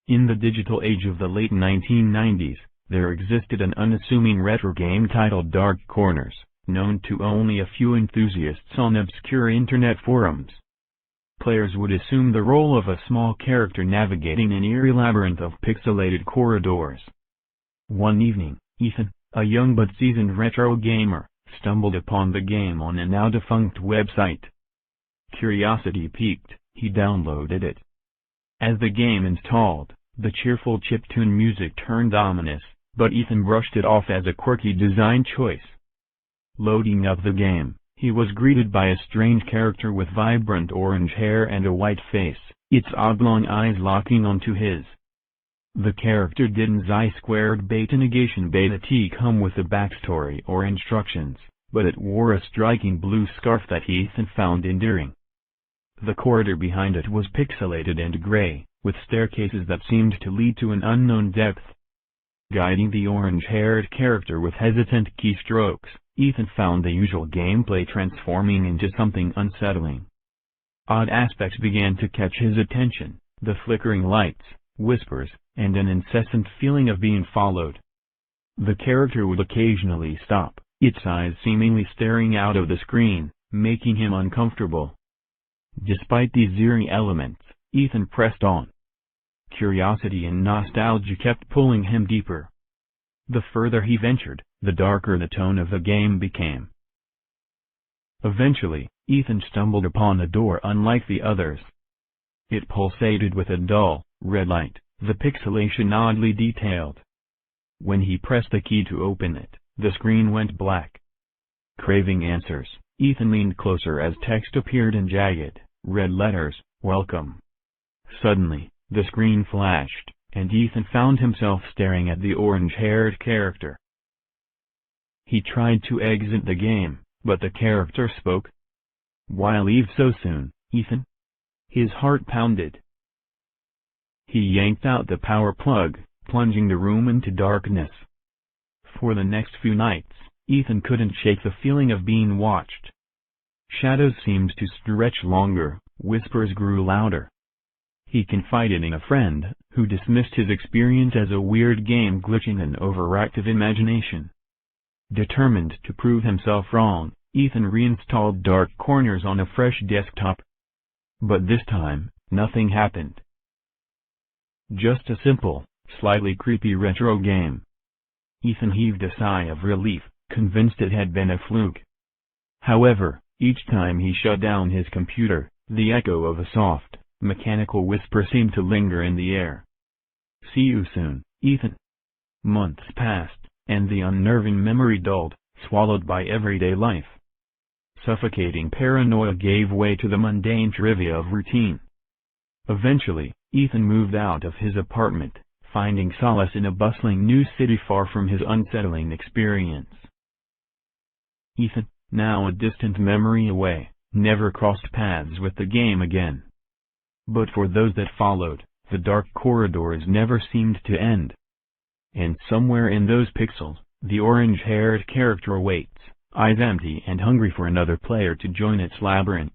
In the digital age of the late 1990s, there existed an unassuming retro game titled Dark Corners, known to only a few enthusiasts on obscure internet forums. Players would assume the role of a small character navigating an eerie labyrinth of pixelated corridors. One evening, Ethan, a young but seasoned retro gamer, stumbled upon the game on a now-defunct website. Curiosity piqued, he downloaded it. As the game installed, the cheerful chiptune music turned ominous, but Ethan brushed it off as a quirky design choice. Loading up the game, he was greeted by a strange character with vibrant orange hair and a white face, its oblong eyes locking onto his. The character didn't Z² beta negation beta T come with a backstory or instructions, but it wore a striking blue scarf that Ethan found endearing. The corridor behind it was pixelated and gray, with staircases that seemed to lead to an unknown depth. Guiding the orange-haired character with hesitant keystrokes, Ethan found the usual gameplay transforming into something unsettling. Odd aspects began to catch his attention, the flickering lights, whispers, and an incessant feeling of being followed. The character would occasionally stop, its eyes seemingly staring out of the screen, making him uncomfortable. Despite these eerie elements, Ethan pressed on. Curiosity and nostalgia kept pulling him deeper. The further he ventured, the darker the tone of the game became. Eventually, Ethan stumbled upon a door unlike the others. It pulsated with a dull, red light, the pixelation oddly detailed. When he pressed the key to open it, the screen went black. Craving answers, Ethan leaned closer as text appeared in jagged, red letters, "Welcome." Suddenly, the screen flashed, and Ethan found himself staring at the orange-haired character. He tried to exit the game, but the character spoke. "Why leave so soon, Ethan?" His heart pounded. He yanked out the power plug, plunging the room into darkness. For the next few nights, Ethan couldn't shake the feeling of being watched. Shadows seemed to stretch longer, whispers grew louder. He confided in a friend, who dismissed his experience as a weird game glitching an overactive imagination. Determined to prove himself wrong, Ethan reinstalled Dark Corners on a fresh desktop. But this time, nothing happened. Just a simple, slightly creepy retro game. Ethan heaved a sigh of relief, convinced it had been a fluke. However, each time he shut down his computer, the echo of a soft, mechanical whisper seemed to linger in the air. "See you soon, Ethan." Months passed, and the unnerving memory dulled, swallowed by everyday life. Suffocating paranoia gave way to the mundane trivia of routine. Eventually, Ethan moved out of his apartment, finding solace in a bustling new city far from his unsettling experience. Ethan, now a distant memory away, never crossed paths with the game again. But for those that followed, the dark corridors never seemed to end. And somewhere in those pixels, the orange-haired character waits, eyes empty and hungry for another player to join its labyrinth.